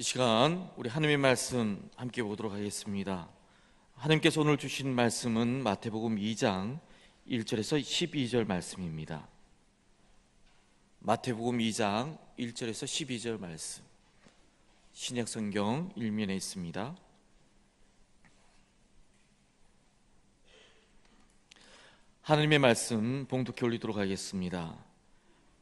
이 시간 우리 하나님의 말씀 함께 보도록 하겠습니다. 하나님께서 오늘 주신 말씀은 마태복음 2장 1절에서 12절 말씀입니다. 마태복음 2장 1절에서 12절 말씀, 신약성경 1면에 있습니다. 하나님의 말씀 봉독해 올리도록 하겠습니다.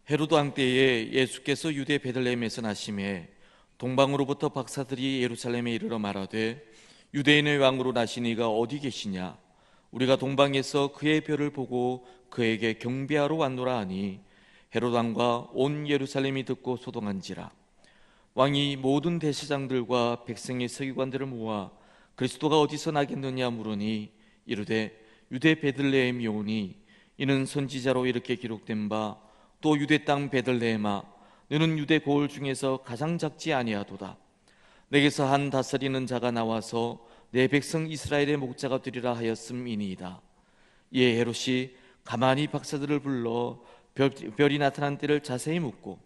헤로드 왕 때에 예수께서 유대 베들레헴에서 나심에 동방으로부터 박사들이 예루살렘에 이르러 말하되 유대인의 왕으로 나신 이가 어디 계시냐? 우리가 동방에서 그의 별을 보고 그에게 경배하러 왔노라 하니 헤로드 왕과 온 예루살렘이 듣고 소동한지라. 왕이 모든 대제사장들과 백성의 서기관들을 모아 그리스도가 어디서 나겠느냐 물으니 이르되 유대 베들레헴이오니 이는 선지자로 이렇게 기록된 바 또 유대 땅 베들레헴아 너는 유대 고을 중에서 가장 작지 아니하도다. 내게서 한 다스리는 자가 나와서 내 백성 이스라엘의 목자가 되리라 하였음이니이다. 이에 헤롯이 가만히 박사들을 불러 별이 나타난 때를 자세히 묻고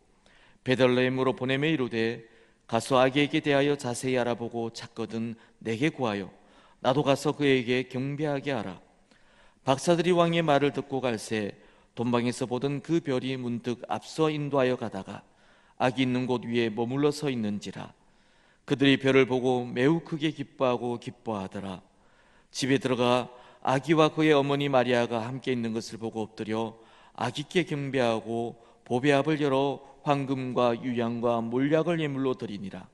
베들레헴으로 보내매 이르되 가서 아기에게 대하여 자세히 알아보고 찾거든 내게 구하여 나도 가서 그에게 경배하게 하라. 박사들이 왕의 말을 듣고 갈새 돈방에서 보던 그 별이 문득 앞서 인도하여 가다가 아기 있는 곳 위에 머물러 서 있는지라. 그들이 별을 보고 매우 크게 기뻐하더라. 집에 들어가 아기와 그의 어머니 마리아가 함께 있는 것을 보고 엎드려 아기께 경배하고 보배압을 열어 황금과 유향과 몰약을 예물로 드리니라.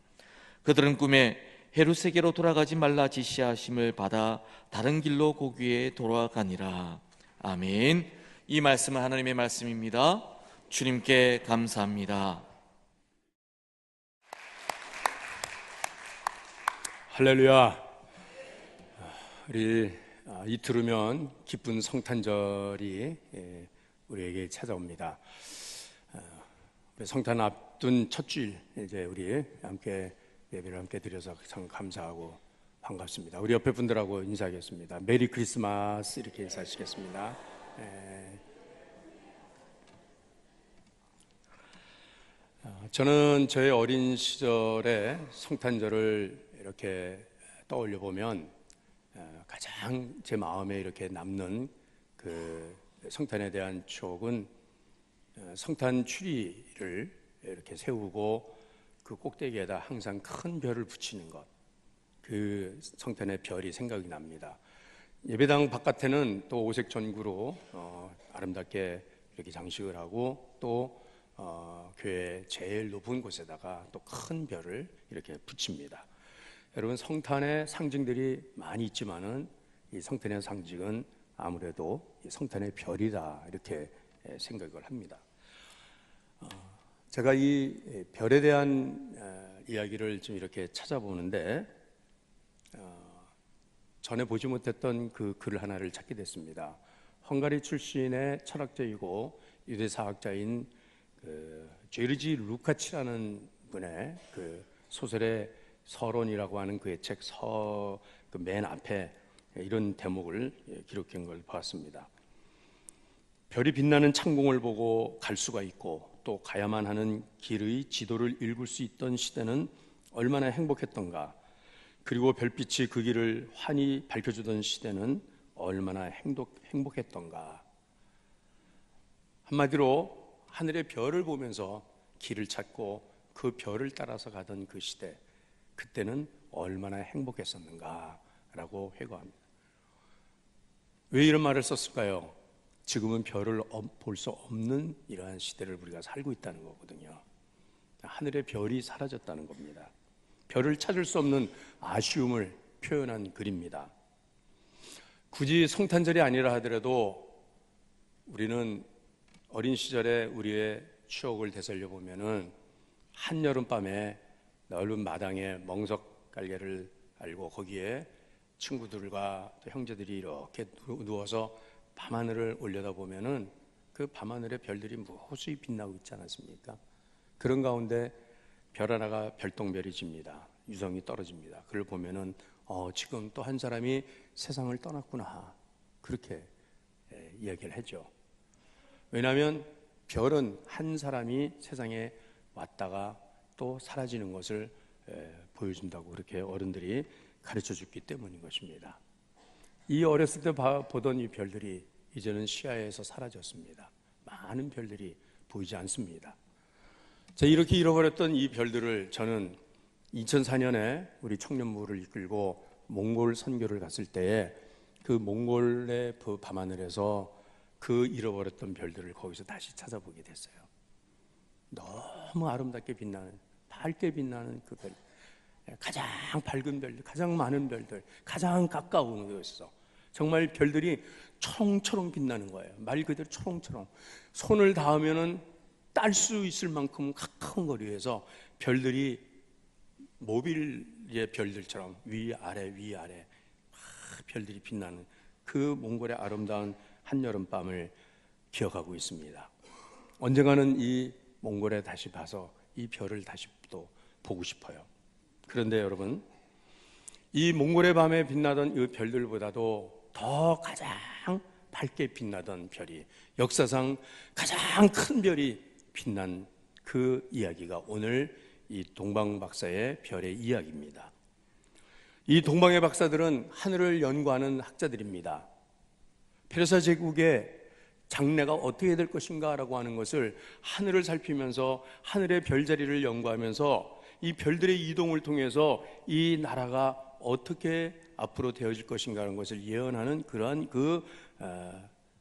그들은 꿈에 헤롯에게로 돌아가지 말라 지시하심을 받아 다른 길로 고귀에 돌아가니라. 아멘. 이 말씀은 하나님의 말씀입니다. 주님께 감사합니다. 할렐루야. 우리 이틀 후면 기쁜 성탄절이 우리에게 찾아옵니다. 성탄 앞둔 첫 주일 이제 우리 함께 예배를 함께 드려서 참 감사하고 반갑습니다. 우리 옆에 분들하고 인사하겠습니다. 메리 크리스마스 이렇게 인사하시겠습니다. 저는 저의 어린 시절에 성탄절을 이렇게 떠올려 보면 가장 제 마음에 이렇게 남는 그 성탄에 대한 추억은 성탄 추리를 이렇게 세우고 그 꼭대기에다 항상 큰 별을 붙이는 것, 그 성탄의 별이 생각이 납니다. 예배당 바깥에는 또 오색 전구로 아름답게 이렇게 장식을 하고 또 교회 제일 높은 곳에다가 또 큰 별을 이렇게 붙입니다. 여러분, 성탄의 상징들이 많이 있지만은 이 성탄의 상징은 아무래도 이 성탄의 별이다 이렇게 생각을 합니다. 제가 이 별에 대한 이야기를 좀 이렇게 찾아보는데 전에 보지 못했던 그 글을 하나를 찾게 됐습니다. 헝가리 출신의 철학자이고 유대사학자인 제르지 루카치라는 분의 그 소설의 서론이라고 하는 그의 책 그 맨 앞에 이런 대목을 기록한 걸 보았습니다. 별이 빛나는 창공을 보고 갈 수가 있고 또 가야만 하는 길의 지도를 읽을 수 있던 시대는 얼마나 행복했던가. 그리고 별빛이 그 길을 환히 밝혀주던 시대는 얼마나 행복했던가. 한마디로 하늘의 별을 보면서 길을 찾고 그 별을 따라서 가던 그 시대, 그때는 얼마나 행복했었는가라고 회고합니다. 왜 이런 말을 썼을까요? 지금은 별을 볼 수 없는 이러한 시대를 우리가 살고 있다는 거거든요. 하늘의 별이 사라졌다는 겁니다. 별을 찾을 수 없는 아쉬움을 표현한 글입니다. 굳이 성탄절이 아니라 하더라도 우리는 어린 시절에 우리의 추억을 되살려 보면은 한여름밤에 넓은 마당에 멍석 깔개를 알고 거기에 친구들과 또 형제들이 이렇게 누워서 밤하늘을 올려다보면은 그 밤하늘의 별들이 무수히 빛나고 있지 않았습니까? 그런 가운데 별 하나가 별똥별이 집니다. 유성이 떨어집니다. 그걸 보면은 지금 또 한 사람이 세상을 떠났구나, 그렇게 이야기를 했죠. 왜냐하면 별은 한 사람이 세상에 왔다가 또 사라지는 것을 보여준다고 그렇게 어른들이 가르쳐 줬기 때문인 것입니다. 이 어렸을 때 보던 이 별들이 이제는 시야에서 사라졌습니다. 많은 별들이 보이지 않습니다. 자, 이렇게 잃어버렸던 이 별들을 저는 2004년에 우리 청년부를 이끌고 몽골 선교를 갔을 때에 그 몽골의 그 밤하늘에서 그 잃어버렸던 별들을 거기서 다시 찾아보게 됐어요. 너무 아름답게 빛나는, 밝게 빛나는 그 별, 가장 밝은 별들, 가장 많은 별들, 가장 가까운 곳에서 정말 별들이 초롱초롱 빛나는 거예요. 말 그대로 초롱초롱. 손을 닿으면은 딸 수 있을 만큼 가까운 거리에서 별들이 모빌의 별들처럼 위아래 별들이 빛나는 그 몽골의 아름다운 한여름밤을 기억하고 있습니다. 언젠가는 이 몽골에 다시 봐서 이 별을 다시 또 보고 싶어요. 그런데 여러분, 이 몽골의 밤에 빛나던 이 별들보다도 더 가장 밝게 빛나던 별이, 역사상 가장 큰 별이 빛난 그 이야기가 오늘 이 동방 박사의 별의 이야기입니다. 이 동방의 박사들은 하늘을 연구하는 학자들입니다. 페르시아 제국의 장래가 어떻게 될 것인가 라고 하는 것을 하늘을 살피면서 하늘의 별자리를 연구하면서 이 별들의 이동을 통해서 이 나라가 어떻게 앞으로 되어질 것인가 하는 것을 예언하는 그러한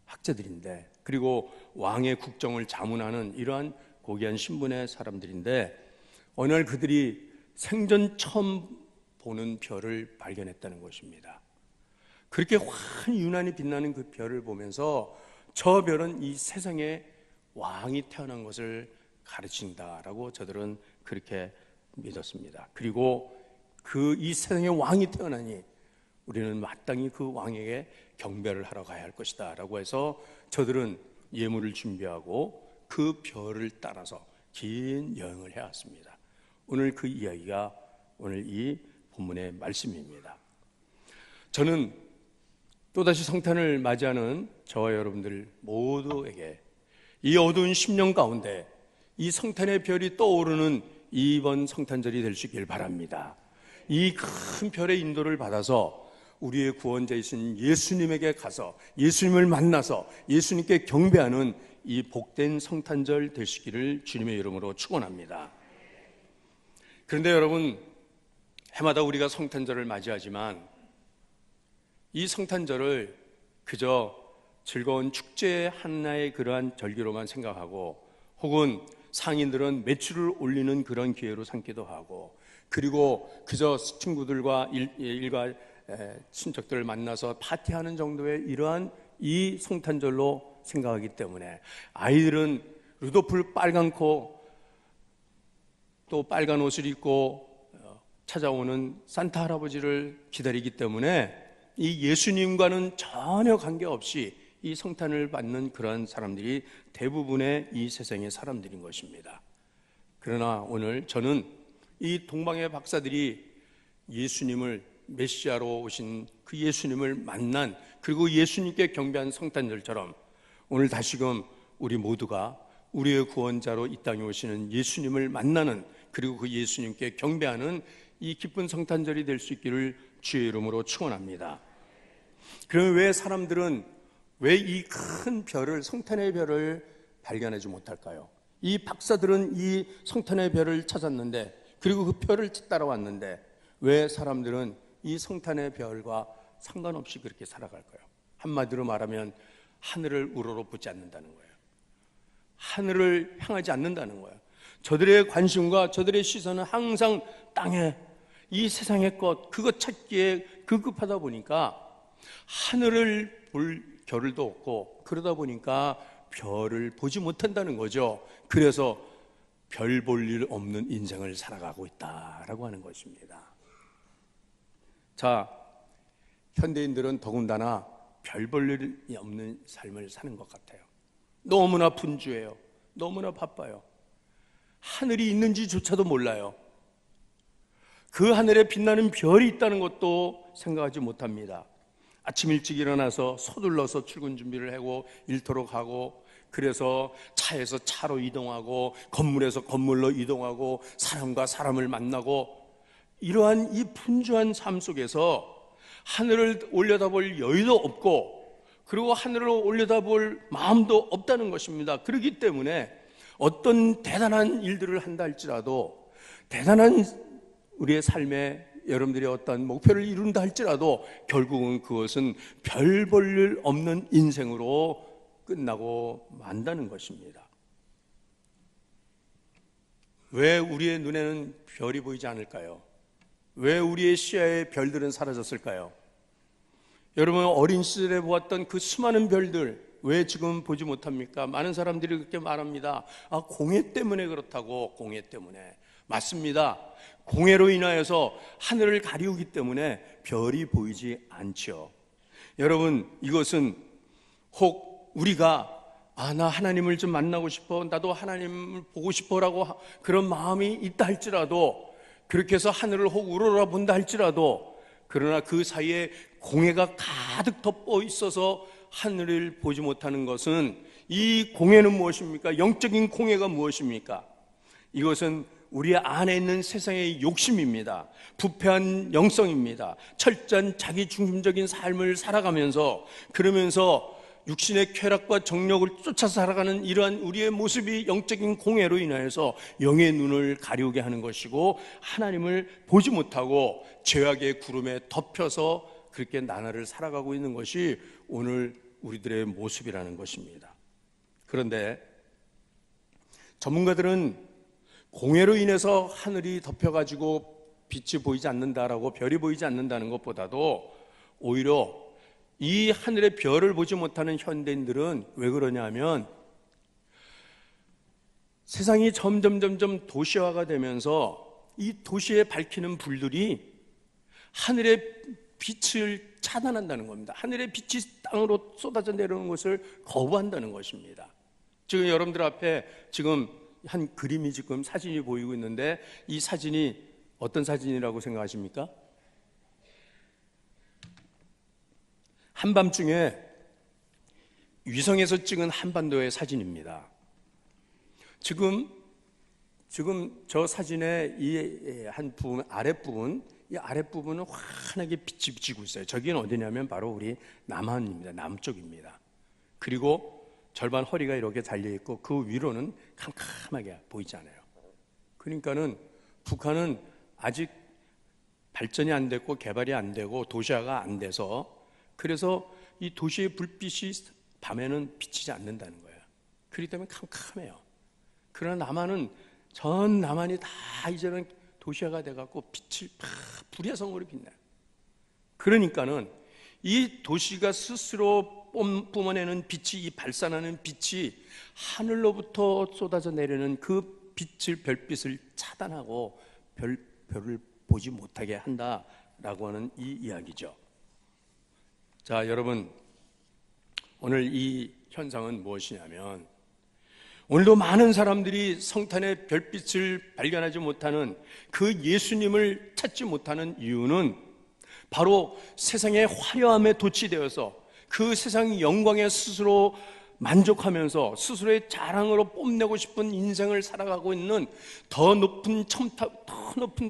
학자들인데, 그리고 왕의 국정을 자문하는 이러한 고귀한 신분의 사람들인데, 어느 날 그들이 생전 처음 보는 별을 발견했다는 것입니다. 그렇게 환히 유난히 빛나는 그 별을 보면서 저 별은 이 세상에 왕이 태어난 것을 가르친다라고 저들은 그렇게 믿었습니다. 그리고 이 세상에 왕이 태어나니 우리는 마땅히 그 왕에게 경배를 하러 가야 할 것이다 라고 해서 저들은 예물을 준비하고 그 별을 따라서 긴 여행을 해왔습니다. 오늘 그 이야기가 오늘 이 본문의 말씀입니다. 저는 또다시 성탄을 맞이하는 저와 여러분들 모두에게 이 어두운 10년 가운데 이 성탄의 별이 떠오르는 이번 성탄절이 될 수 있길 바랍니다. 이 큰 별의 인도를 받아서 우리의 구원자이신 예수님에게 가서 예수님을 만나서 예수님께 경배하는 이 복된 성탄절 되시기를 주님의 이름으로 축원합니다. 그런데 여러분, 해마다 우리가 성탄절을 맞이하지만 이 성탄절을 그저 즐거운 축제의 하나의 그러한 절기로만 생각하고, 혹은 상인들은 매출을 올리는 그런 기회로 삼기도 하고, 그리고 그저 친구들과 일가 친척들을 만나서 파티하는 정도의 이러한 이 성탄절로 생각하기 때문에 아이들은 루돌프 빨간 코, 또 빨간 옷을 입고 찾아오는 산타 할아버지를 기다리기 때문에 이 예수님과는 전혀 관계없이 이 성탄을 받는 그런 사람들이 대부분의 이 세상의 사람들인 것입니다. 그러나 오늘 저는 이 동방의 박사들이 예수님을 메시아로 오신 그 예수님을 만난, 그리고 예수님께 경배한 성탄절처럼 오늘 다시금 우리 모두가 우리의 구원자로 이 땅에 오시는 예수님을 만나는, 그리고 그 예수님께 경배하는 이 기쁜 성탄절이 될 수 있기를 주의 이름으로 축원합니다. 그러면 왜 사람들은 왜 이 큰 별을, 성탄의 별을 발견하지 못할까요? 이 박사들은 이 성탄의 별을 찾았는데, 그리고 그 별을 따라왔는데 왜 사람들은 이 성탄의 별과 상관없이 그렇게 살아갈까요? 한마디로 말하면 하늘을 우러러보지 않는다는 거예요. 하늘을 향하지 않는다는 거예요. 저들의 관심과 저들의 시선은 항상 땅에, 이 세상의 것, 그것 찾기에 급급하다 보니까 하늘을 볼 겨를도 없고, 그러다 보니까 별을 보지 못한다는 거죠. 그래서 별 볼 일 없는 인생을 살아가고 있다라고 하는 것입니다. 자, 현대인들은 더군다나 별 볼 일이 없는 삶을 사는 것 같아요. 너무나 분주해요. 너무나 바빠요. 하늘이 있는지조차도 몰라요. 그 하늘에 빛나는 별이 있다는 것도 생각하지 못합니다. 아침 일찍 일어나서 서둘러서 출근 준비를 하고 일터로 가고, 그래서 차에서 차로 이동하고 건물에서 건물로 이동하고 사람과 사람을 만나고, 이러한 이 분주한 삶 속에서 하늘을 올려다볼 여유도 없고, 그리고 하늘을 올려다볼 마음도 없다는 것입니다. 그렇기 때문에 어떤 대단한 일들을 한다 할지라도, 대단한 우리의 삶에 여러분들이 어떤 목표를 이룬다 할지라도 결국은 그것은 별 볼 일 없는 인생으로 끝나고 만다는 것입니다. 왜 우리의 눈에는 별이 보이지 않을까요? 왜 우리의 시야에 별들은 사라졌을까요? 여러분, 어린 시절에 보았던 그 수많은 별들 왜 지금 보지 못합니까? 많은 사람들이 그렇게 말합니다. 공해 때문에 그렇다고. 공해 때문에. 맞습니다. 공해로 인하여서 하늘을 가리우기 때문에 별이 보이지 않죠. 여러분, 이것은 혹 우리가 나 하나님을 좀 만나고 싶어, 나도 하나님을 보고 싶어라고 그런 마음이 있다 할지라도, 그렇게 해서 하늘을 혹 우러러 본다 할지라도, 그러나 그 사이에 공해가 가득 덮어 있어서 하늘을 보지 못하는 것은, 이 공해는 무엇입니까? 영적인 공해가 무엇입니까? 이것은 우리 안에 있는 세상의 욕심입니다. 부패한 영성입니다. 철저한 자기 중심적인 삶을 살아가면서, 그러면서 육신의 쾌락과 정력을 쫓아 살아가는 이러한 우리의 모습이 영적인 공해로 인하여서 영의 눈을 가리우게 하는 것이고, 하나님을 보지 못하고 죄악의 구름에 덮여서 그렇게 나날을 살아가고 있는 것이 오늘 우리들의 모습이라는 것입니다. 그런데 전문가들은 공해로 인해서 하늘이 덮여가지고 빛이 보이지 않는다라고, 별이 보이지 않는다는 것보다도 오히려 이 하늘의 별을 보지 못하는 현대인들은 왜 그러냐 하면, 세상이 점점 도시화가 되면서 이 도시에 밝히는 불들이 하늘의 빛을 차단한다는 겁니다. 하늘의 빛이 땅으로 쏟아져 내려오는 것을 거부한다는 것입니다. 지금 여러분들 앞에 지금 한 그림이, 지금 사진이 보이고 있는데, 이 사진이 어떤 사진이라고 생각하십니까? 한밤중에 위성에서 찍은 한반도의 사진입니다. 지금 저 사진의 이 한 부분, 아랫부분, 이 아랫부분은 환하게 빛이 비치고 있어요. 저기는 어디냐면 바로 우리 남한입니다. 남쪽입니다. 그리고 절반 허리가 이렇게 달려있고 그 위로는 캄캄하게 보이지 않아요. 그러니까는 북한은 아직 발전이 안 됐고 개발이 안 되고 도시화가 안 돼서, 그래서 이 도시의 불빛이 밤에는 비치지 않는다는 거예요. 그렇기 때문에 캄캄해요. 그러나 남한은, 전 남한이 다 이제는 도시화가 돼갖고 빛을 불의 성으로 빛나요. 그러니까는 이 도시가 스스로 뿜어내는 빛이, 이 발산하는 빛이 하늘로부터 쏟아져 내리는 그 빛을, 별빛을 차단하고 별을 보지 못하게 한다라고 하는 이 이야기죠. 자, 여러분, 오늘 이 현상은 무엇이냐면, 오늘도 많은 사람들이 성탄의 별빛을 발견하지 못하는, 그 예수님을 찾지 못하는 이유는 바로 세상의 화려함에 도취되어서 그 세상 영광에 스스로 만족하면서 스스로의 자랑으로 뽐내고 싶은 인생을 살아가고 있는, 더 높은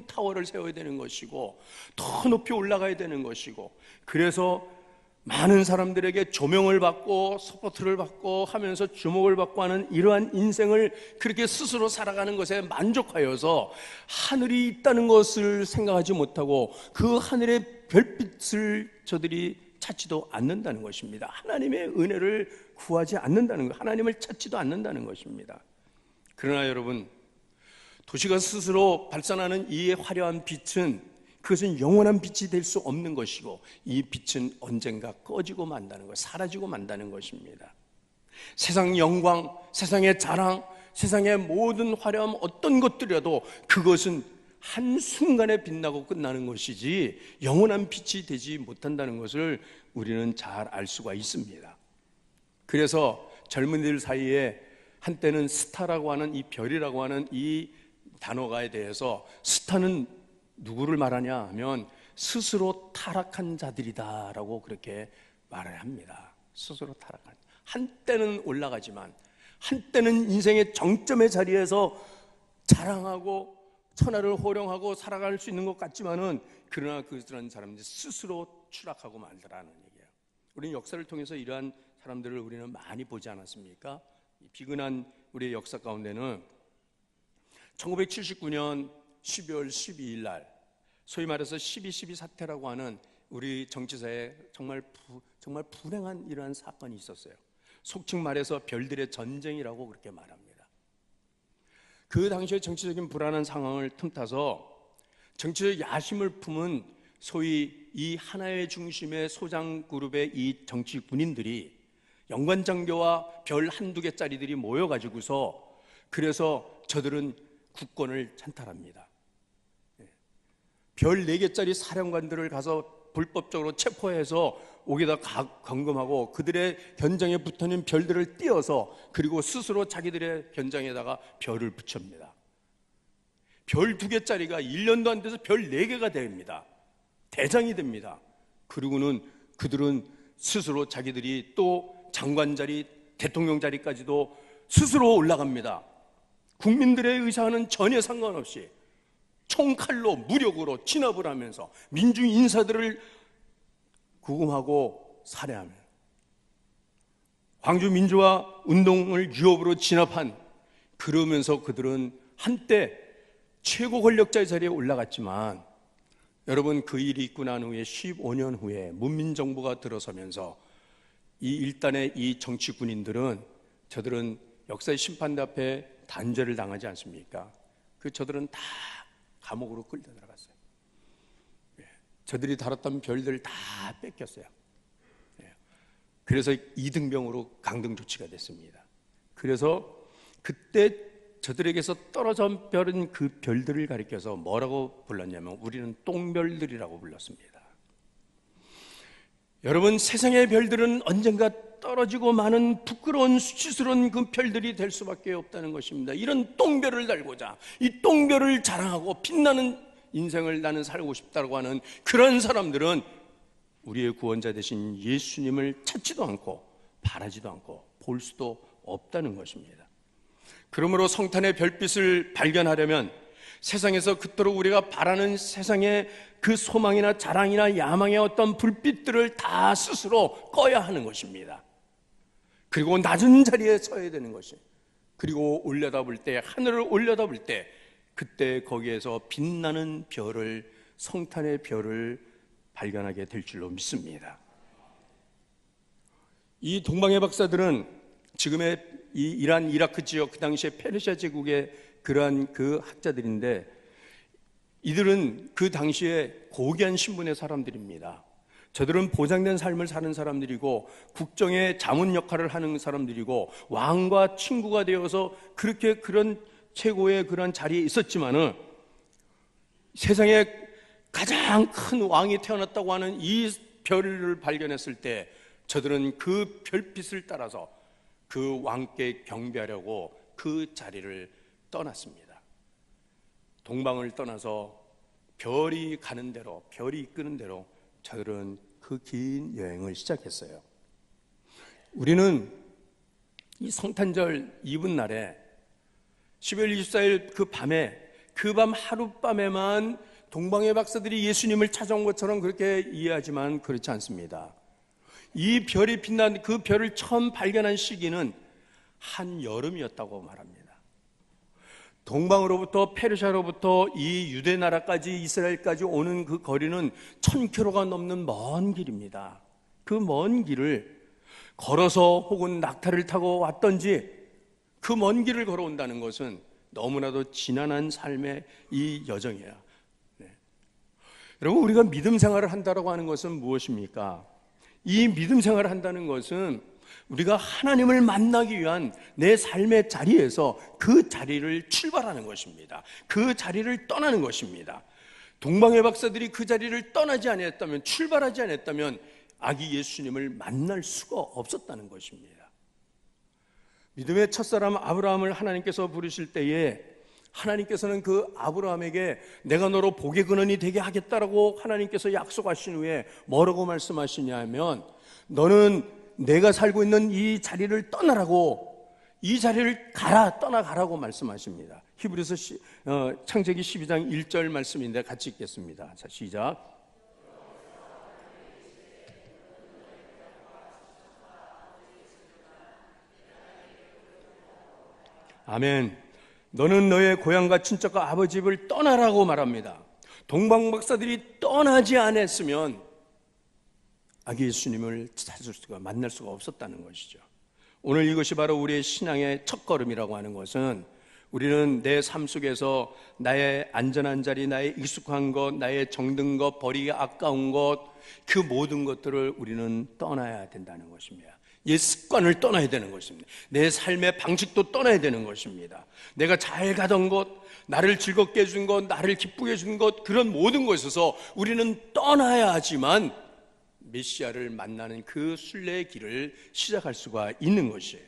타워를 세워야 되는 것이고, 더 높이 올라가야 되는 것이고, 그래서 많은 사람들에게 조명을 받고 서포트를 받고 하면서 주목을 받고 하는 이러한 인생을 그렇게 스스로 살아가는 것에 만족하여서 하늘이 있다는 것을 생각하지 못하고 그 하늘의 별빛을 저들이 찾지도 않는다는 것입니다. 하나님의 은혜를 구하지 않는다는 것, 하나님을 찾지도 않는다는 것입니다. 그러나 여러분, 도시가 스스로 발산하는 이 화려한 빛은, 그것은 영원한 빛이 될 수 없는 것이고, 이 빛은 언젠가 꺼지고 만다는 것, 사라지고 만다는 것입니다. 세상 영광, 세상의 자랑, 세상의 모든 화려함, 어떤 것들이라도 그것은 한순간에 빛나고 끝나는 것이지 영원한 빛이 되지 못한다는 것을 우리는 잘 알 수가 있습니다. 그래서 젊은이들 사이에 한때는 스타라고 하는, 이 별이라고 하는 이 단어가에 대해서, 스타는 누구를 말하냐 하면 스스로 타락한 자들이다라고 그렇게 말을 합니다. 스스로 타락한, 한때는 올라가지만, 한때는 인생의 정점의 자리에서 자랑하고 천하를 호령하고 살아갈 수 있는 것 같지만은 그러나 그런 사람들이 스스로 추락하고 말더라는 얘기예요. 우리는 역사를 통해서 이러한 사람들을 우리는 많이 보지 않았습니까? 비근한 우리의 역사 가운데는 1979년 12월 12일 날 소위 말해서 12.12 사태라고 하는 우리 정치사에 정말 불행한 이러한 사건이 있었어요. 속칭 말해서 별들의 전쟁이라고 그렇게 말합니다. 그 당시에 정치적인 불안한 상황을 틈타서 정치적 야심을 품은 소위 이 하나의 중심의 소장 그룹의 이 정치 군인들이 영관장교와 별 한두 개짜리들이 모여가지고서 그래서 저들은 국권을 찬탈합니다. 별 4개짜리 사령관들을 가서 불법적으로 체포해서 옥에다 감금하고 그들의 견장에 붙어있는 별들을 띄어서 그리고 스스로 자기들의 견장에다가 별을 붙입니다. 별 2개짜리가 1년도 안 돼서 별 4개가 됩니다. 대장이 됩니다. 그리고는 그들은 스스로 자기들이 또 장관 자리, 대통령 자리까지도 스스로 올라갑니다. 국민들의 의사와는 전혀 상관없이 총칼로 무력으로 진압을 하면서 민주 인사들을 구금하고 살해하며 광주 민주화 운동을 유업으로 진압한, 그러면서 그들은 한때 최고 권력자의 자리에 올라갔지만 여러분, 그 일이 있고 난 후에 15년 후에 문민정부가 들어서면서 이 일단의 이 정치 군인들은 저들은 역사의 심판대 앞에 단죄를 당하지 않습니까? 저들은 다 감옥으로 끌려 들어갔어요. 저들이 다뤘던 별들 다 뺏겼어요. 그래서 이등병으로 강등 조치가 됐습니다. 그래서 그때 저들에게서 떨어져 별은 그 별들을 가리켜서 뭐라고 불렀냐면 우리는 똥별들이라고 불렀습니다. 여러분, 세상의 별들은 언젠가 떨어지고 많은 부끄러운 수치스러운 그 별들이 될 수밖에 없다는 것입니다. 이런 똥별을 달고자 이 똥별을 자랑하고 빛나는 인생을 나는 살고 싶다고 하는 그런 사람들은 우리의 구원자 되신 예수님을 찾지도 않고 바라지도 않고 볼 수도 없다는 것입니다. 그러므로 성탄의 별빛을 발견하려면 세상에서 그토록 우리가 바라는 세상의 그 소망이나 자랑이나 야망의 어떤 불빛들을 다 스스로 꺼야 하는 것입니다. 그리고 낮은 자리에 서야 되는 것이, 그리고 올려다볼 때, 하늘을 올려다볼 때 그때 거기에서 빛나는 별을, 성탄의 별을 발견하게 될 줄로 믿습니다. 이 동방의 박사들은 지금의 이 이란, 이라크 지역, 그 당시에 페르시아 제국의 그러한 그 학자들인데, 이들은 그 당시에 고귀한 신분의 사람들입니다. 저들은 보장된 삶을 사는 사람들이고 국정의 자문 역할을 하는 사람들이고 왕과 친구가 되어서 그렇게 그런 최고의 그런 자리에 있었지만은 세상에 가장 큰 왕이 태어났다고 하는 이 별을 발견했을 때 저들은 그 별빛을 따라서 그 왕께 경배하려고 그 자리를 떠났습니다. 동방을 떠나서 별이 가는 대로, 별이 이끄는 대로 저들은 그 긴 여행을 시작했어요. 우리는 이 성탄절 이브날에 12월 24일 그 밤에, 그 밤 하룻밤에만 동방의 박사들이 예수님을 찾아온 것처럼 그렇게 이해하지만 그렇지 않습니다. 이 별이 빛난 그 별을 처음 발견한 시기는 한여름이었다고 말합니다. 동방으로부터 페르시아로부터 이 유대 나라까지, 이스라엘까지 오는 그 거리는 1000km가 넘는 먼 길입니다. 그 먼 길을 걸어서 혹은 낙타를 타고 왔던지, 그 먼 길을 걸어온다는 것은 너무나도 지난한 삶의 이 여정이에요. 여러분, 우리가 믿음 생활을 한다고 하는 것은 무엇입니까? 이 믿음 생활을 한다는 것은 우리가 하나님을 만나기 위한 내 삶의 자리에서 그 자리를 출발하는 것입니다. 그 자리를 떠나는 것입니다. 동방의 박사들이 그 자리를 떠나지 않았다면, 출발하지 않았다면 아기 예수님을 만날 수가 없었다는 것입니다. 믿음의 첫사람 아브라함을 하나님께서 부르실 때에 하나님께서는 그 아브라함에게 내가 너로 복의 근원이 되게 하겠다라고 하나님께서 약속하신 후에 뭐라고 말씀하시냐 하면, 너는 내가 살고 있는 이 자리를 떠나라고, 이 자리를 떠나가라고 말씀하십니다. 히브리서 창세기 12장 1절 말씀인데 같이 읽겠습니다. 자, 시작. 아멘. 너는 너의 고향과 친척과 아버지 집을 떠나라고 말합니다. 동방 박사들이 떠나지 않았으면 아기 예수님을 찾을 수가, 만날 수가 없었다는 것이죠. 오늘 이것이 바로 우리의 신앙의 첫걸음이라고 하는 것은, 우리는 내 삶 속에서 나의 안전한 자리, 나의 익숙한 것, 나의 정든 것, 버리기 아까운 것, 그 모든 것들을 우리는 떠나야 된다는 것입니다. 옛 습관을 떠나야 되는 것입니다. 내 삶의 방식도 떠나야 되는 것입니다. 내가 잘 가던 것, 나를 즐겁게 해준 것, 나를 기쁘게 해준 것, 그런 모든 것에서 우리는 떠나야 하지만 메시아를 만나는 그 순례의 길을 시작할 수가 있는 것이에요.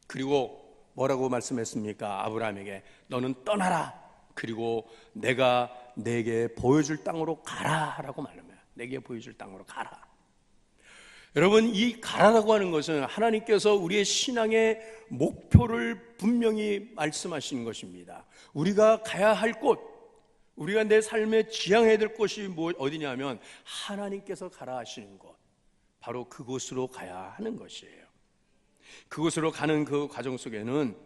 그리고 뭐라고 말씀했습니까? 아브라함에게 너는 떠나라, 그리고 내가 내게 보여줄 땅으로 가라 라고 말합니다. 내게 보여줄 땅으로 가라. 여러분, 이 가라라고 하는 것은 하나님께서 우리의 신앙의 목표를 분명히 말씀하시는 것입니다. 우리가 가야 할 곳, 우리가 내 삶에 지향해야 될 곳이 어디냐면 하나님께서 가라 하시는 곳, 바로 그곳으로 가야 하는 것이에요. 그곳으로 가는 그 과정 속에는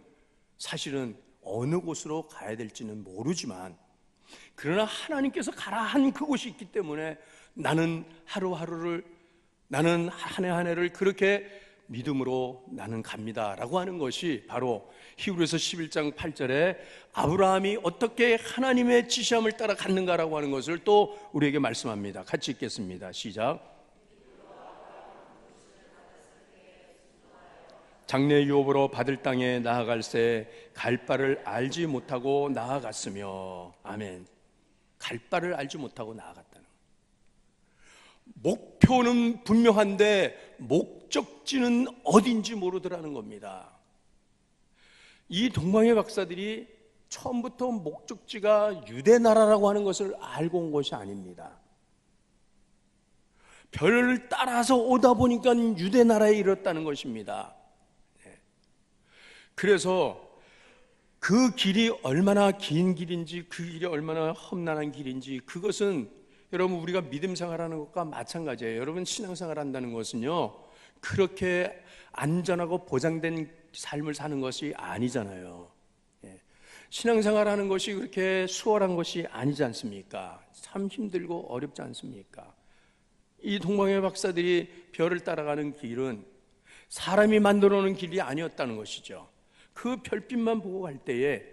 사실은 어느 곳으로 가야 될지는 모르지만, 그러나 하나님께서 가라 한 그곳이 있기 때문에 나는 하루하루를, 나는 한 해 한 해를 그렇게 믿음으로 나는 갑니다 라고 하는 것이 바로 히브리서 11장 8절에 아브라함이 어떻게 하나님의 지시함을 따라 갔는가라고 하는 것을 또 우리에게 말씀합니다. 같이 읽겠습니다. 시작. 장래 유업으로 받을 땅에 나아갈새 갈 바를 알지 못하고 나아갔으며. 아멘. 갈 바를 알지 못하고 나아갔다는 거예요. 목표는 분명한데 목적지는 어딘지 모르더라는 겁니다. 이 동방의 박사들이 처음부터 목적지가 유대 나라라고 하는 것을 알고 온 것이 아닙니다. 별을 따라서 오다 보니까 유대 나라에 이르렀다는 것입니다. 그래서 그 길이 얼마나 긴 길인지, 그 길이 얼마나 험난한 길인지, 그것은 여러분 우리가 믿음 생활하는 것과 마찬가지예요. 여러분 신앙생활 한다는 것은요, 그렇게 안전하고 보장된 삶을 사는 것이 아니잖아요. 신앙생활 하는 것이 그렇게 수월한 것이 아니지 않습니까? 참 힘들고 어렵지 않습니까? 이 동방의 박사들이 별을 따라가는 길은 사람이 만들어 놓은 길이 아니었다는 것이죠. 그 별빛만 보고 갈 때에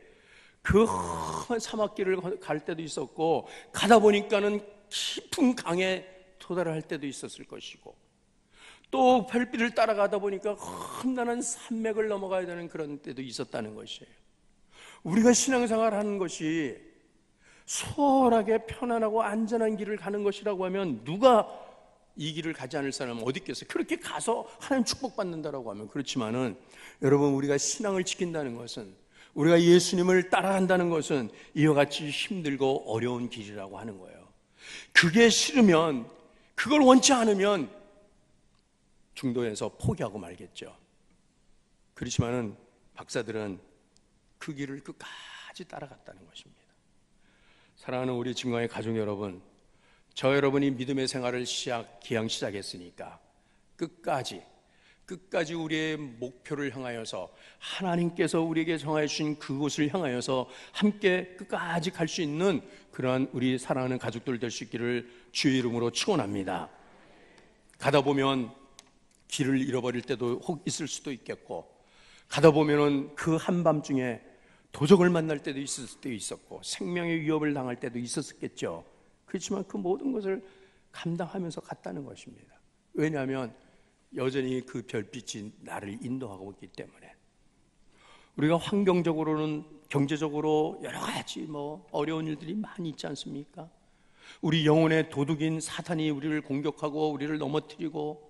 그 험한 사막길을 갈 때도 있었고, 가다 보니까는 깊은 강에 도달할 때도 있었을 것이고, 또 별빛을 따라가다 보니까 험난한 산맥을 넘어가야 되는 그런 때도 있었다는 것이에요. 우리가 신앙생활 하는 것이 수월하게 편안하고 안전한 길을 가는 것이라고 하면, 누가 이 길을 가지 않을 사람은 어디 있겠어요? 그렇게 가서 하나님 축복받는다라고 하면. 그렇지만은 여러분, 우리가 신앙을 지킨다는 것은, 우리가 예수님을 따라간다는 것은 이와 같이 힘들고 어려운 길이라고 하는 거예요. 그게 싫으면, 그걸 원치 않으면 중도에서 포기하고 말겠죠. 그렇지만은 박사들은 그 길을 끝까지 따라갔다는 것입니다. 사랑하는 우리 진광의 가족 여러분, 저 여러분이 믿음의 생활을 기왕 시작했으니까 끝까지 우리의 목표를 향하여서, 하나님께서 우리에게 정하여 주신 그곳을 향하여서 함께 끝까지 갈 수 있는 그러한 우리 사랑하는 가족들 될 수 있기를 주의 이름으로 축원합니다. 가다 보면 길을 잃어버릴 때도 혹 있을 수도 있겠고, 가다 보면은 그 한밤중에 도적을 만날 때도 있을 수도 있었고, 생명의 위협을 당할 때도 있었겠죠. 그렇지만 그 모든 것을 감당하면서 갔다는 것입니다. 왜냐하면 여전히 그 별빛이 나를 인도하고 있기 때문에. 우리가 환경적으로는, 경제적으로 여러 가지 어려운 일들이 많이 있지 않습니까? 우리 영혼의 도둑인 사탄이 우리를 공격하고 우리를 넘어뜨리고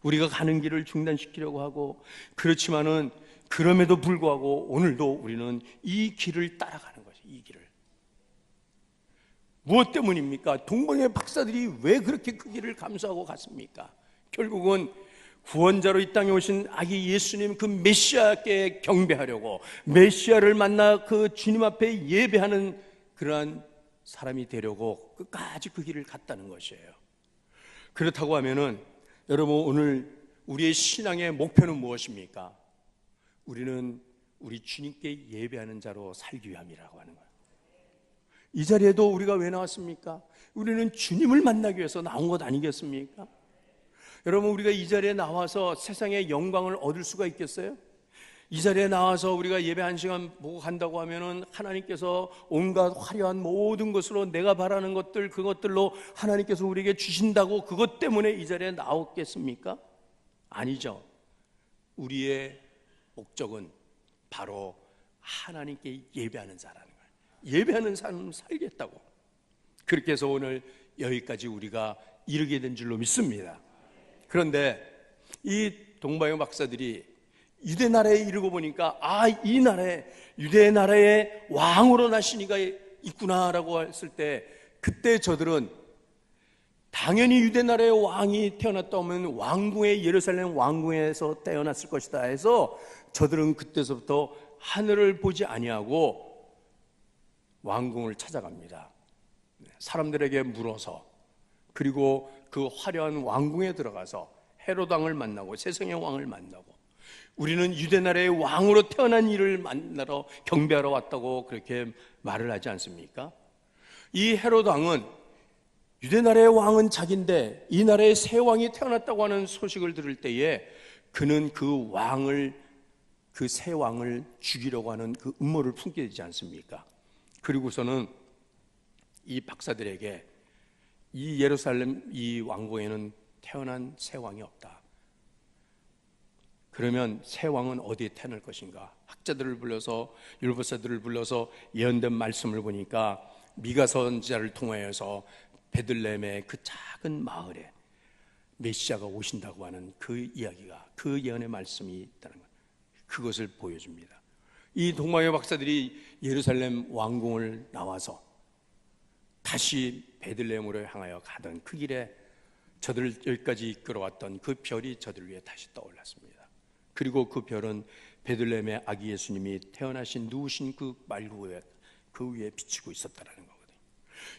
우리가 가는 길을 중단시키려고 하고, 그렇지만은 그럼에도 불구하고 오늘도 우리는 이 길을 따라가는 것이에요. 이 길을. 무엇 때문입니까? 동방의 박사들이 왜 그렇게 그 길을 감수하고 갔습니까? 결국은 구원자로 이 땅에 오신 아기 예수님 그 메시아께 경배하려고 메시아를 만나 그 주님 앞에 예배하는 그러한 사람이 되려고 끝까지 그 길을 갔다는 것이에요. 그렇다고 하면은 여러분, 오늘 우리의 신앙의 목표는 무엇입니까? 우리는 우리 주님께 예배하는 자로 살기 위함이라고 하는 거예요. 이 자리에도 우리가 왜 나왔습니까? 우리는 주님을 만나기 위해서 나온 것 아니겠습니까? 여러분, 우리가 이 자리에 나와서 세상의 영광을 얻을 수가 있겠어요? 이 자리에 나와서 우리가 예배 한 시간 보고 간다고 하면은 하나님께서 온갖 화려한 모든 것으로 내가 바라는 것들, 그것들로 하나님께서 우리에게 주신다고 그것 때문에 이 자리에 나왔겠습니까? 아니죠. 우리의 목적은 바로 하나님께 예배하는 자라는 거예요. 예배하는 삶을 살겠다고. 그렇게 해서 오늘 여기까지 우리가 이르게 된 줄로 믿습니다. 그런데 이 동방의 박사들이 유대 나라에 이르고 보니까 이 나라에 유대 나라의 왕으로 나신 이가 있구나라고 했을 때, 그때 저들은 당연히 유대 나라의 왕이 태어났다 하면 왕궁의 예루살렘 왕궁에서 태어났을 것이다 해서 저들은 그때서부터 하늘을 보지 아니하고 왕궁을 찾아갑니다. 사람들에게 물어서, 그리고 그 화려한 왕궁에 들어가서 헤롯 왕을 만나고 세상의 왕을 만나고, 우리는 유대 나라의 왕으로 태어난 이를 만나러 경배하러 왔다고 그렇게 말을 하지 않습니까? 이 헤롯 왕은, 유대 나라의 왕은 자기인데 이 나라의 새 왕이 태어났다고 하는 소식을 들을 때에 그는 그 왕을, 그 새 왕을 죽이려고 하는 그 음모를 품게 되지 않습니까? 그리고서는 이 박사들에게 이 예루살렘 이 왕궁에는 태어난 새 왕이 없다. 그러면 새 왕은 어디에 태어날 것인가? 학자들을 불러서, 율법사들을 불러서 예언된 말씀을 보니까 미가 선지자를 통하여서 베들레헴의 그 작은 마을에 메시아가 오신다고 하는 그 이야기가, 그 예언의 말씀이 있다는 것, 그것을 보여줍니다. 이 동방의 박사들이 예루살렘 왕궁을 나와서 다시 베들레헴으로 향하여 가던 그 길에 저들을 여기까지 이끌어왔던 그 별이 저들 위에 다시 떠올랐습니다. 그리고 그 별은 베들레헴의 아기 예수님이 태어나신 누우신 그 말구 그 위에 비치고 있었다는 거거든요.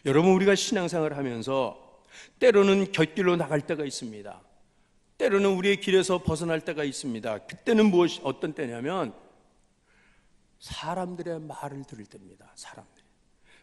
여러분, 우리가 신앙생활을 하면서 때로는 곁길로 나갈 때가 있습니다. 때로는 우리의 길에서 벗어날 때가 있습니다. 그때는 어떤 때냐면 사람들의 말을 들을 때입니다.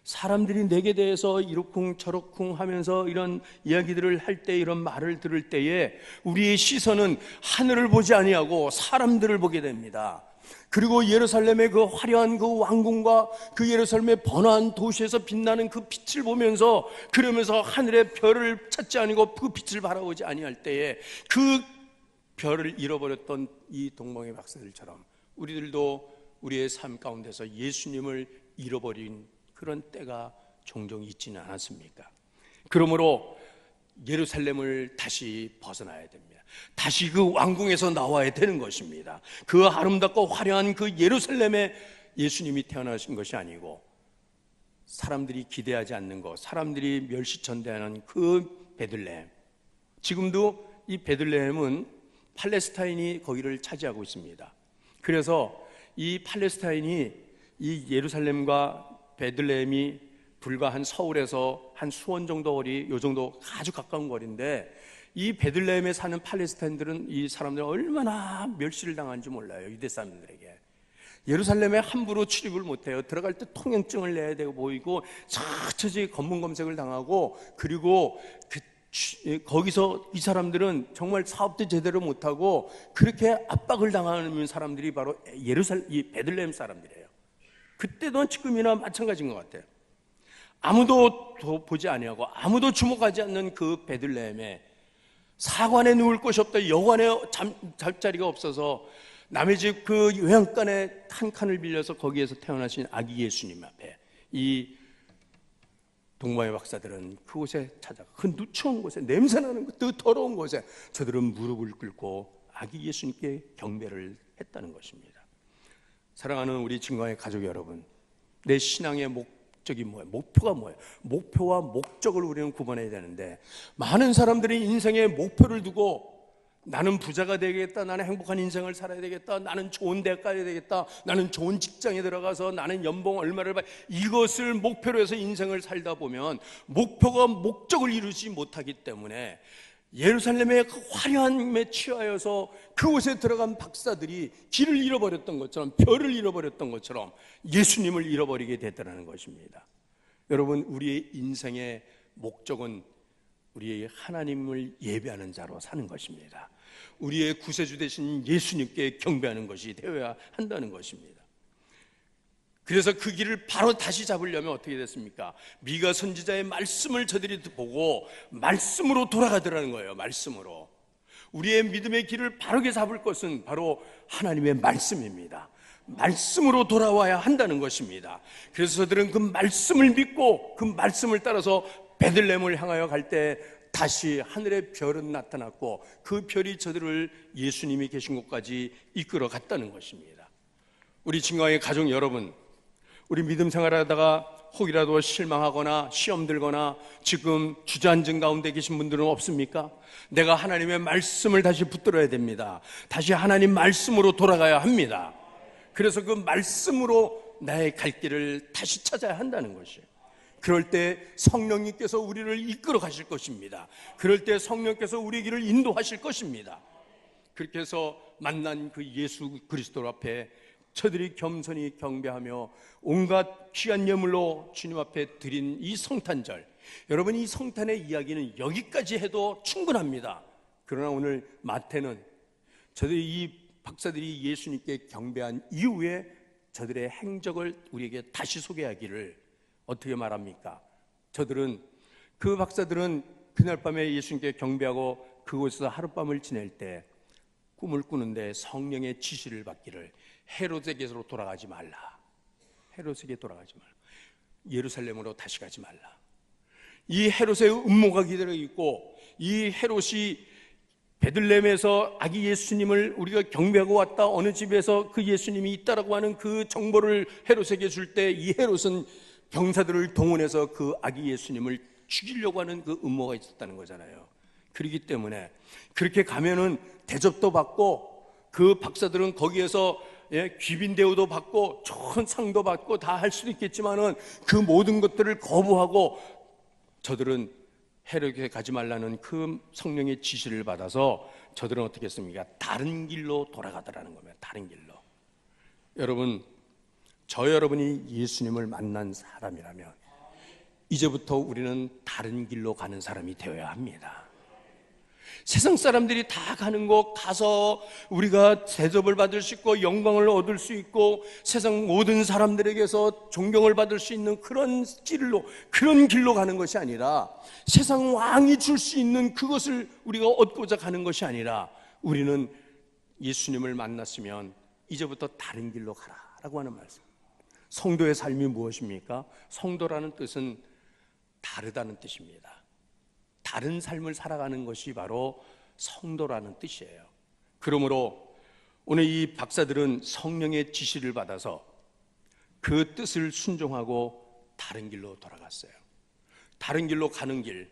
사람들이 내게 대해서 이러쿵 저러쿵 하면서 이런 이야기들을 할 때, 이런 말을 들을 때에 우리의 시선은 하늘을 보지 아니하고 사람들을 보게 됩니다. 그리고 예루살렘의 그 화려한 그 왕궁과 그 예루살렘의 번화한 도시에서 빛나는 그 빛을 보면서, 그러면서 하늘의 별을 찾지 아니고 그 빛을 바라보지 아니할 때에 그 별을 잃어버렸던 이 동방의 박사들처럼 우리들도 우리의 삶 가운데서 예수님을 잃어버린 그런 때가 종종 있지는 않았습니까? 그러므로 예루살렘을 다시 벗어나야 됩니다. 다시 그 왕궁에서 나와야 되는 것입니다. 그 아름답고 화려한 그 예루살렘에 예수님이 태어나신 것이 아니고 사람들이 기대하지 않는 것, 사람들이 멸시천대하는 그 베들레헴. 지금도 이 베들레헴은 팔레스타인이 거기를 차지하고 있습니다. 그래서 이 팔레스타인이 이 예루살렘과 베들레헴이 불과 한 서울에서 한 수원 정도 거리, 요 정도 아주 가까운 거리인데, 이 베들레헴에 사는 팔레스타인들은, 이 사람들은 얼마나 멸시를 당하는지 몰라요. 유대 사람들에게. 예루살렘에 함부로 출입을 못해요. 들어갈 때 통행증을 내야 되고 보이고 차차지 검문 검색을 당하고, 그리고 거기서 이 사람들은 정말 사업도 제대로 못하고 그렇게 압박을 당하는 사람들이 바로 이 베들레헴 사람들이에요. 그때도 지금이나 마찬가지인 것 같아요. 아무도 보지 아니하고 아무도 주목하지 않는 그 베들레헴에 사관에 누울 곳이 없다, 여관에 잠자리가 없어서 남의 집 그 요양간에 한 칸을 빌려서 거기에서 태어나신 아기 예수님 앞에 이 동방의 박사들은 그곳에 찾아가, 그 누추한 곳에, 냄새나는 그 더러운 곳에 저들은 무릎을 꿇고 아기 예수님께 경배를 했다는 것입니다. 사랑하는 우리 진광의 가족 여러분, 내 신앙의 목적이 뭐예요? 목표가 뭐예요? 목표와 목적을 우리는 구분해야 되는데, 많은 사람들이 인생의 목표를 두고 나는 부자가 되겠다, 나는 행복한 인생을 살아야 되겠다, 나는 좋은 대학 가야 되겠다, 나는 좋은 직장에 들어가서 나는 연봉 얼마를 받, 이것을 목표로 해서 인생을 살다 보면 목표가 목적을 이루지 못하기 때문에 예루살렘의 그 화려함에 취하여서 그곳에 들어간 박사들이 길을 잃어버렸던 것처럼, 별을 잃어버렸던 것처럼 예수님을 잃어버리게 됐다는 것입니다. 여러분, 우리의 인생의 목적은 우리의 하나님을 예배하는 자로 사는 것입니다. 우리의 구세주 되신 예수님께 경배하는 것이 되어야 한다는 것입니다. 그래서 그 길을 바로 다시 잡으려면 어떻게 됐습니까? 미가 선지자의 말씀을 저들이 보고 말씀으로 돌아가더라는 거예요. 말씀으로. 우리의 믿음의 길을 바르게 잡을 것은 바로 하나님의 말씀입니다. 말씀으로 돌아와야 한다는 것입니다. 그래서 저들은 그 말씀을 믿고 그 말씀을 따라서 베들레헴을 향하여 갈 때 다시 하늘의 별은 나타났고 그 별이 저들을 예수님이 계신 곳까지 이끌어 갔다는 것입니다. 우리 진광의 가족 여러분, 우리 믿음 생활하다가 혹이라도 실망하거나 시험 들거나 지금 주저앉은 가운데 계신 분들은 없습니까? 내가 하나님의 말씀을 다시 붙들어야 됩니다. 다시 하나님 말씀으로 돌아가야 합니다. 그래서 그 말씀으로 나의 갈 길을 다시 찾아야 한다는 것이에요. 그럴 때 성령님께서 우리를 이끌어 가실 것입니다. 그럴 때 성령께서 우리 길을 인도하실 것입니다. 그렇게 해서 만난 그 예수 그리스도 앞에 저들이 겸손히 경배하며 온갖 귀한 예물로 주님 앞에 드린 이 성탄절, 여러분, 이 성탄의 이야기는 여기까지 해도 충분합니다. 그러나 오늘 마태는 저들이 이 박사들이 예수님께 경배한 이후에 저들의 행적을 우리에게 다시 소개하기를 어떻게 말합니까? 그 박사들은 그날 밤에 예수님께 경배하고 그곳에서 하룻밤을 지낼 때 꿈을 꾸는데 성령의 지시를 받기를 헤롯에게로 돌아가지 말라. 헤롯에게 돌아가지 말라. 예루살렘으로 다시 가지 말라. 이 헤롯의 음모가 기다려 있고 이 헤롯이 베들레헴에서 아기 예수님을 우리가 경배하고 왔다, 어느 집에서 그 예수님이 있다라고 하는 그 정보를 헤롯에게 줄 때 이 헤롯은 병사들을 동원해서 그 아기 예수님을 죽이려고 하는 그 음모가 있었다는 거잖아요. 그렇기 때문에 그렇게 가면은 대접도 받고 그 박사들은 거기에서 귀빈 대우도 받고 좋은 상도 받고 다 할 수도 있겠지만은 그 모든 것들을 거부하고 저들은 헤롯에 가지 말라는 그 성령의 지시를 받아서 저들은 어떻게 했습니까? 다른 길로 돌아가더라는 겁니다. 다른 길로. 여러분, 여러분이 예수님을 만난 사람이라면 이제부터 우리는 다른 길로 가는 사람이 되어야 합니다. 세상 사람들이 다 가는 곳 가서 우리가 대접을 받을 수 있고 영광을 얻을 수 있고 세상 모든 사람들에게서 존경을 받을 수 있는 그런 길로 가는 것이 아니라 세상 왕이 줄 수 있는 그것을 우리가 얻고자 가는 것이 아니라 우리는 예수님을 만났으면 이제부터 다른 길로 가라라고 하는 말씀. 성도의 삶이 무엇입니까? 성도라는 뜻은 다르다는 뜻입니다. 다른 삶을 살아가는 것이 바로 성도라는 뜻이에요. 그러므로 오늘 이 박사들은 성령의 지시를 받아서 그 뜻을 순종하고 다른 길로 돌아갔어요. 다른 길로 가는 길,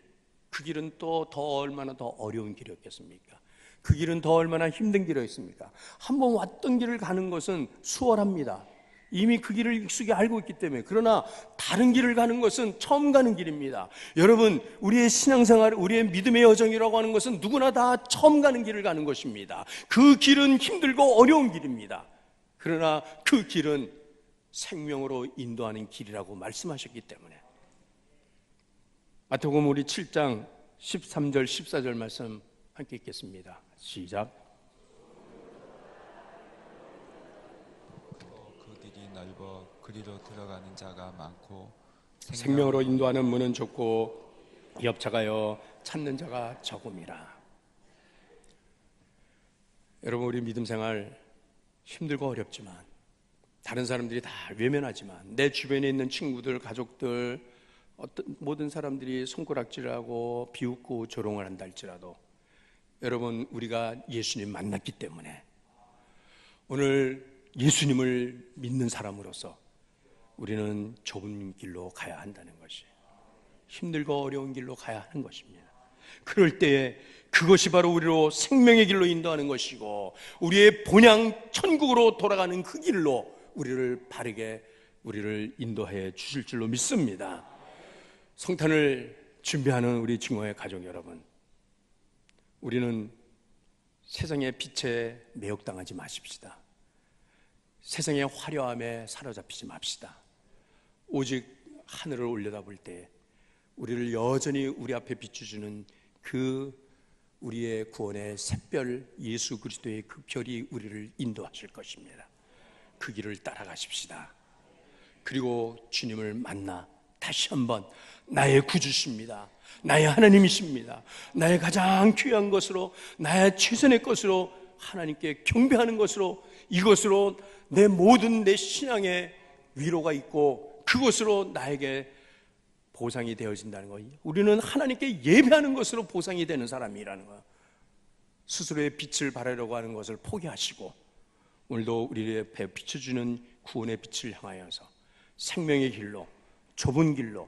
그 길은 또 더 얼마나 더 어려운 길이었겠습니까? 그 길은 더 얼마나 힘든 길이었습니까? 한번 왔던 길을 가는 것은 수월합니다. 이미 그 길을 익숙히 알고 있기 때문에. 그러나 다른 길을 가는 것은 처음 가는 길입니다. 여러분, 우리의 신앙생활, 우리의 믿음의 여정이라고 하는 것은 누구나 다 처음 가는 길을 가는 것입니다. 그 길은 힘들고 어려운 길입니다. 그러나 그 길은 생명으로 인도하는 길이라고 말씀하셨기 때문에. 마태복음 우리 7장 13절 14절 말씀 함께 읽겠습니다. 시작. 넓어 그리로 들어가는 자가 많고 생명으로 인도하는 문은 좁고 옆차가여 찾는 자가 적음이라. 여러분, 우리 믿음 생활 힘들고 어렵지만 다른 사람들이 다 외면하지만 내 주변에 있는 친구들, 가족들, 모든 사람들이 손가락질하고 비웃고 조롱을 한다 할지라도 여러분, 우리가 예수님 만났기 때문에 오늘 예수님을 믿는 사람으로서 우리는 좁은 길로 가야 한다는 것이, 힘들고 어려운 길로 가야 하는 것입니다. 그럴 때에 그것이 바로 우리로 생명의 길로 인도하는 것이고, 우리의 본향 천국으로 돌아가는 그 길로 우리를 바르게 우리를 인도해 주실 줄로 믿습니다. 성탄을 준비하는 우리 증오의 가족 여러분, 우리는 세상의 빛에 매혹당하지 마십시다. 세상의 화려함에 사로잡히지 맙시다. 오직 하늘을 올려다볼 때 우리를 여전히 우리 앞에 비춰주는 그 우리의 구원의 샛별 예수 그리스도의 그 별이 우리를 인도하실 것입니다. 그 길을 따라가십시다. 그리고 주님을 만나 다시 한번 나의 구주십니다, 나의 하나님이십니다, 나의 가장 귀한 것으로, 나의 최선의 것으로 하나님께 경배하는 것으로, 이것으로 내 모든 내 신앙의 위로가 있고 그것으로 나에게 보상이 되어진다는 것. 우리는 하나님께 예배하는 것으로 보상이 되는 사람이라는 것. 스스로의 빛을 발하려고 하는 것을 포기하시고 오늘도 우리의 앞에 비춰주는 구원의 빛을 향하여서 생명의 길로, 좁은 길로,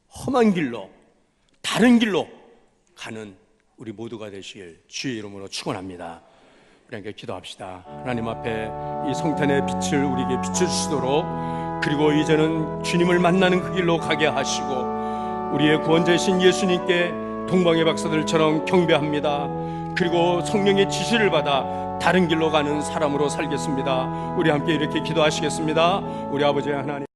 험한 길로, 다른 길로 가는 우리 모두가 되시길 주의 이름으로 축원합니다. 우리 함께 기도합시다. 하나님 앞에 이 성탄의 빛을 우리에게 비춰주시도록, 그리고 이제는 주님을 만나는 그 길로 가게 하시고 우리의 구원자이신 예수님께 동방의 박사들처럼 경배합니다. 그리고 성령의 지시를 받아 다른 길로 가는 사람으로 살겠습니다. 우리 함께 이렇게 기도하시겠습니다. 우리 아버지 하나님,